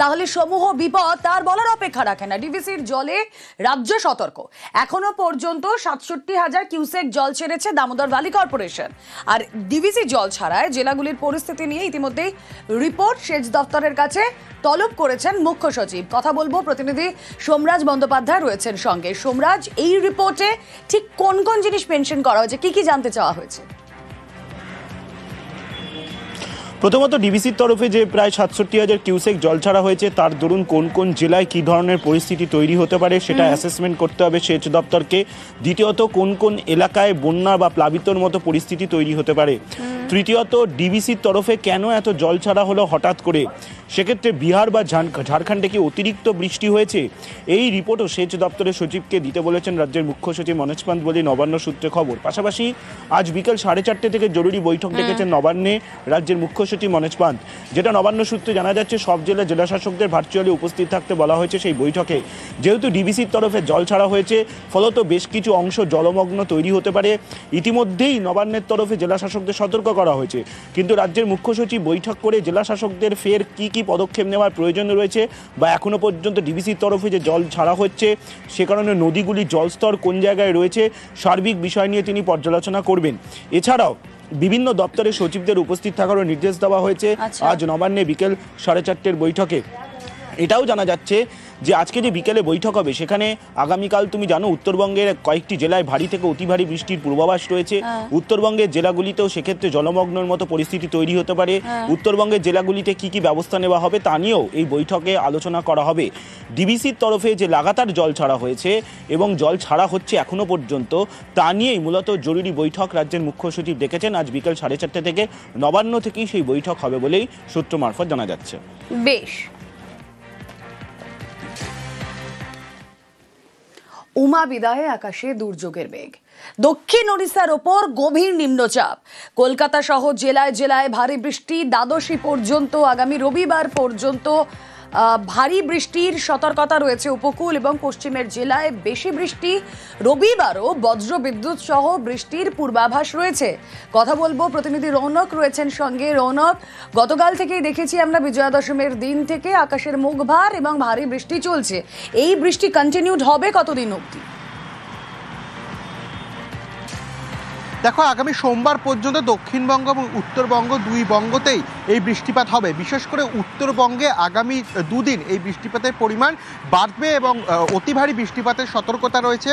তাহলে সমূহ বিপদ তার বলার অপেক্ষা রাখে না। ডিভিসির জলে রাজ্য সতর্ক। এখনো পর্যন্ত ৬৭,০০০ কিউসেক জল ছেড়েছে দামোদর ভ্যালি কর্পোরেশন। আর ডিভিসি জল ছাড়ায় জেলাগুলির পরিস্থিতি নিয়ে ইতিমধ্যেই রিপোর্ট সেচ দপ্তরের কাছে তলব করেছেন মুখ্য সচিব। কথা বলবো, প্রতিনিধি সোমরাজ বন্দ্যোপাধ্যায় রয়েছেন সঙ্গে। সোমরাজ, এই রিপোর্টে ঠিক কোন কোন জিনিস মেনশন করা হয়েছে, কি কি জানতে চাওয়া হয়েছে? প্রথমত ডিভিসির তরফে যে প্রায় ৬৭,০০০ কিউসেক জল ছাড়া হয়েছে তার দরুন কোন কোন জেলায় কি ধরনের পরিস্থিতি তৈরি হতে পারে সেটা অ্যাসেসমেন্ট করতে হবে সেচ দপ্তরকে। দ্বিতীয়ত কোন কোন এলাকায় বন্যা বা প্লাবিতর মতো পরিস্থিতি তৈরি হতে পারে। তৃতীয়ত ডিভিসির তরফে কেন এত জল ছাড়া হলো হঠাৎ করে, সেক্ষেত্রে বিহার বা ঝাড়খণ্ডে কি অতিরিক্ত বৃষ্টি হয়েছে, এই রিপোর্টও সেচ দপ্তরের সচিবকে দিতে বলেছেন রাজ্যের মুখ্য সচিব মনোজ পান্ত বলে নবান্ন সূত্রে খবর। পাশাপাশি আজ বিকেল ৪:৩০ থেকে জরুরি বৈঠক ডেকেছেন নবান্নে রাজ্যের মুখ্য সচিব মনোজ পান্ত। যেটা নবান্ন সূত্রে জানা যাচ্ছে, সব জেলাশাসকদের ভার্চুয়ালি উপস্থিত থাকতে বলা হয়েছে সেই বৈঠকে। যেহেতু ডিভিসির তরফে জল ছাড়া হয়েছে, ফলত বেশ কিছু অংশ জলমগ্ন তৈরি হতে পারে। ইতিমধ্যেই নবান্নের তরফে জেলাশাসকদের সতর্ক করা হয়েছে, কিন্তু রাজ্যের মুখ্য সচিব বৈঠক করে জেলাশাসকদের ফের কি কি পদক্ষেপ নেওয়ার প্রয়োজন রয়েছে বা এখনো পর্যন্ত ডিভিসির তরফে যে জল ছাড়া হচ্ছে সে কারণে নদীগুলির জলস্তর কোন জায়গায় রয়েছে, সার্বিক বিষয় নিয়ে তিনি পর্যালোচনা করবেন। এছাড়াও বিভিন্ন দপ্তরের সচিবদের উপস্থিত থাকারও নির্দেশ দেওয়া হয়েছে আজ নবান্নে বিকেল ৪:৩০ বৈঠকে। এটাও জানা যাচ্ছে যে আজকে যে বিকেলে বৈঠক হবে সেখানে আগামীকাল তুমি জানো উত্তরবঙ্গের কয়েকটি জেলায় ভারী থেকে অতি ভারী বৃষ্টির পূর্বাভাস রয়েছে। উত্তরবঙ্গের জেলাগুলিতেও সেক্ষেত্রে জলমগ্নের মতো পরিস্থিতি তৈরি হতে পারে। উত্তরবঙ্গের জেলাগুলিতে কি কি ব্যবস্থা নেওয়া হবে তা নিয়েও এই বৈঠকে আলোচনা করা হবে। ডিভিসির তরফে যে লাগাতার জল ছাড়া হয়েছে এবং জল ছাড়া হচ্ছে এখনো পর্যন্ত তা নিয়েই মূলত জরুরি বৈঠক রাজ্যের মুখ্য সচিব ডেকেছেন। আজ বিকেল ৪:৩০ থেকে নবান্ন থেকেই সেই বৈঠক হবে বলেই সূত্র মারফত জানা যাচ্ছে। বেশ। উমা বিদায়ে আকাশে দুর্যোগের বেগ। দক্ষিণ ওড়িশার ওপর গভীর নিম্নচাপ। কলকাতা সহ জেলায় জেলায় ভারী বৃষ্টি। দ্বাদশী পর্যন্ত, আগামী রবিবার পর্যন্ত ভারী বৃষ্টির সতর্কতা রয়েছে উপকূল এবং পশ্চিমের জেলায় বেশি বৃষ্টি। রবিবারও বজ্র বিদ্যুৎ সহ বৃষ্টির পূর্বাভাস রয়েছে। কথা বলবো, প্রতিনিধি রৌনক রয়েছেন সঙ্গে। রৌনক, গতকাল থেকেই দেখেছি আমরা বিজয়া দশমীর দিন থেকে আকাশের মুখ ভার এবং ভারী বৃষ্টি চলছে। এই বৃষ্টি কন্টিনিউড হবে কতদিন অবধি? দেখো, আগামী সোমবার পর্যন্ত দক্ষিণবঙ্গ এবং উত্তরবঙ্গ দুই বঙ্গতেই এই বৃষ্টিপাত হবে। বিশেষ করে উত্তরবঙ্গে আগামী দুদিন এই বৃষ্টিপাতের পরিমাণ বাড়বে এবং অতি ভারী বৃষ্টিপাতের সতর্কতা রয়েছে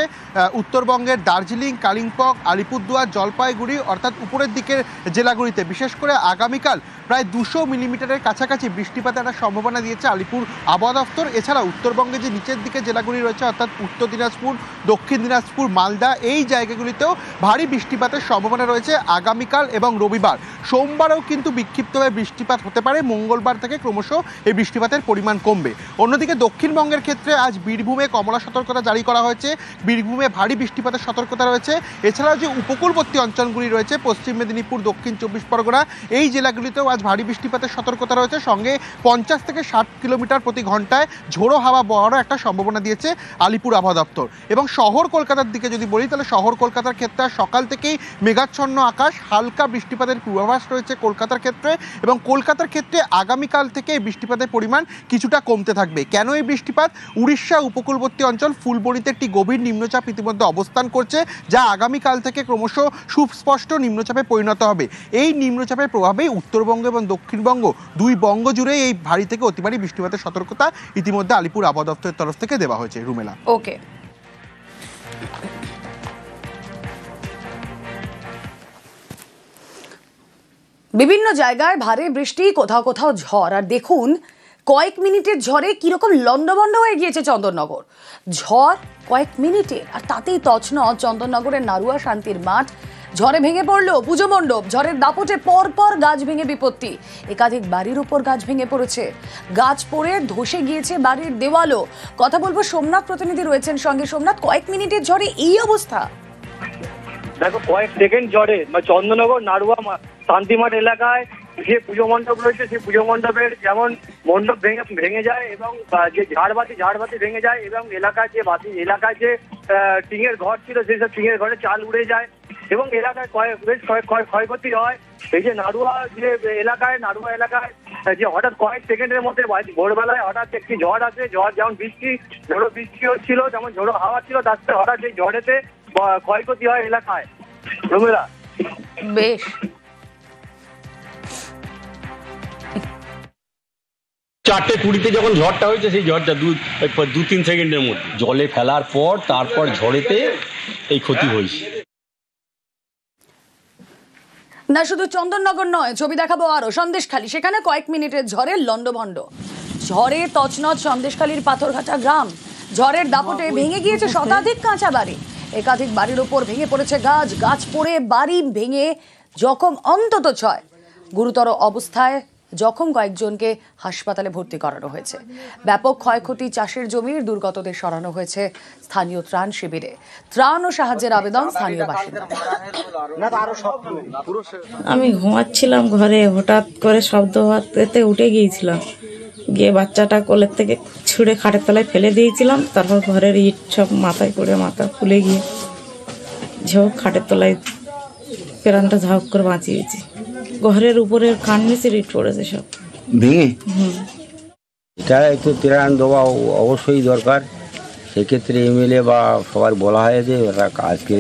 উত্তরবঙ্গের দার্জিলিং, কালিম্পং, আলিপুরদুয়ার, জলপাইগুড়ি অর্থাৎ উপরের দিকের জেলাগুলিতে। বিশেষ করে আগামীকাল প্রায় ২০০ মিলিমিটারের কাছাকাছি বৃষ্টিপাতের একটা সম্ভাবনা দিয়েছে আলিপুর আবহাওয়া দফতর। এছাড়া উত্তরবঙ্গে যে নিচের দিকে জেলাগুলি রয়েছে অর্থাৎ উত্তর দিনাজপুর, দক্ষিণ দিনাজপুর, মালদা, এই জায়গাগুলিতেও ভারী বৃষ্টিপাতের সম্ভাবনা রয়েছে আগামীকাল এবং রবিবার। সোমবারেও কিন্তু বিক্ষিপ্তভাবে বৃষ্টিপাত হতে পারে। মঙ্গলবার থেকে ক্রমশ এই বৃষ্টিপাতের পরিমাণ কমবে। অন্যদিকে দক্ষিণবঙ্গের ক্ষেত্রে আজ বীরভূমে কমলা সতর্কতা জারি করা হয়েছে। বীরভূমে ভারী বৃষ্টিপাতের সতর্কতা রয়েছে। এছাড়াও যে উপকূলবর্তী অঞ্চলগুলি রয়েছে পশ্চিম মেদিনীপুর, দক্ষিণ ২৪ পরগনা, এই জেলাগুলিতেও আজ ভারী বৃষ্টিপাতের সতর্কতা রয়েছে। সঙ্গে ৫০ থেকে ৬০ কিলোমিটার প্রতি ঘন্টায় ঝোড়ো হাওয়া বওয়ারও একটা সম্ভাবনা দিয়েছে আলিপুর আবহাওয়া দপ্তর। এবং শহর কলকাতার দিকে যদি বলি তাহলে শহর কলকাতার ক্ষেত্রে সকাল থেকেই মেঘাচ্ছন্ন আকাশ, হালকা বৃষ্টিপাতের পূর্বাভাস রয়েছে কলকাতার ক্ষেত্রে। এবং কলকাতার ক্ষেত্রে আগামীকাল থেকে এই বৃষ্টিপাতের পরিমাণ কিছুটা কমতে থাকবে। কেন এই বৃষ্টিপাত? উড়িষ্যা উপকূলবর্তী অঞ্চল ফুলবড়িতে একটি গভীর নিম্নচাপ ইতিমধ্যে অবস্থান করছে, যা আগামীকাল থেকে ক্রমশ সুস্পষ্ট নিম্নচাপে পরিণত হবে। এই নিম্নচাপের প্রভাবেই উত্তরবঙ্গ এবং দক্ষিণবঙ্গ দুই বঙ্গ জুড়ে এই ভারী থেকে অতি ভারী বৃষ্টিপাতের সতর্কতা ইতিমধ্যে আলিপুর আবহাওয়া দপ্তরের তরফ থেকে দেওয়া হয়েছে। রুমেলা, ওকে। বিভিন্ন জায়গায় ভারী বৃষ্টি, কোথাও কোথাও ঝড়। আর দেখুন, কয়েক মিনিটের ঝড়ে কিরকম লন্ডভন্ড হয়ে গিয়েছে চন্দননগর। ঝড় কয়েক মিনিটের, আর তাতেই তছনছ চন্দননগরের নারুয়া শান্তির মাঠ। ঝড়ে ভেঙে পড়লো পুজো মণ্ডপ। ঝড়ের দাপটে পরপর গাছ ভেঙে বিপত্তি। একাধিক বাড়ির উপর গাছ ভেঙে পড়েছে। গাছ পড়ে ধসে গিয়েছে বাড়ির দেওয়ালও। কথা বলবো, সোমনাথ প্রতিনিধি রয়েছেন সঙ্গে। সোমনাথ, কয়েক মিনিটের ঝড়ে এই অবস্থা? দেখো, কয়েক সেকেন্ড ঝড়ে চন্দননগর নারুয়া শান্তিমাঠ এলাকায় যে পুজো মণ্ডপ রয়েছে সেই পুজো মণ্ডপের যেমন মণ্ডপ ভেঙে যায় এবং যে ঝাড়বাতি ভেঙে যায় এবং এলাকায় যে টিঙের ঘর ছিল সেই সব টিঙের ঘরে চাল উড়ে যায় এবং এলাকায় বেশ ক্ষয়ক্ষতি হয়। এই যে নারুয়া এলাকায় যে হঠাৎ কয়েক সেকেন্ডের মধ্যে ভোরবেলায় হঠাৎ একটি ঝড় আসে, ঝড় যেমন ঝোড়ো বৃষ্টি হচ্ছিল, যেমন ঝোড়ো হাওয়া ছিল, তার সাথে হঠাৎ এই ঝড়েতে ক্ষয়ক্ষতি হয় এলাকায়। রুমিলা, বেশ। 4:20 যখন ঝড়টা হয়েছে, সেই ঝড়টা 2-3 সেকেন্ডের মধ্যে জলে ফেলার পর তারপর ঝড়েতে এই ক্ষতি হয়েছে। না শুধু চন্দননগর নয়, ছবি দেখাবো আরো সন্দেশখালী, সেখানে কয়েক মিনিটের ঝড়ে লন্ডভন্ড। ঝড়ে তছনছ সন্দেশখালীর পাথরঘাটা গ্রাম। ঝড়ের দাপটে ভেঙে গিয়েছে শতাধিক কাঁচা বাড়ি, একাধিক বাড়ির উপর ভেঙে পড়েছে গাছ পড়ে বাড়ি ভেঙে জখম অন্তত 6। গুরুতর অবস্থায় জখম কয়েকজনকে হাসপাতালে ভর্তি করানো হয়েছে। ব্যাপক ক্ষয়ক্ষতি চাষের জমির, দুর্গতদের সরানো হয়েছে স্থানীয় ত্রাণ শিবিরে। ত্রাণ ও সাহায্যের আবেদন স্থানীয় বাসিন্দাদের। আমি ঘুমাচ্ছিলাম ঘরে, হঠাৎ করে শব্দ হওয়াতে উঠে গিয়েছিলাম, গিয়ে বাচ্চাটা কোলের থেকে ছুঁড়ে খাটের তলায় ফেলে দিয়েছিলাম। তারপর ঘরের ইট সব মাথায় করে মাথা ফুলে গিয়ে ঝোঁক খাটের তলায় প্রাণটা ঝাঁক করে বাঁচিয়েছি। ঘরের উপরের কান নিচে ইট পড়েছে সব ভেঙে। এটা একটু ত্রাণ দেওয়া অবশ্যই দরকার। সেক্ষেত্রে এমএলএ বা সবার বলা হয়েছে, ওরা আজকে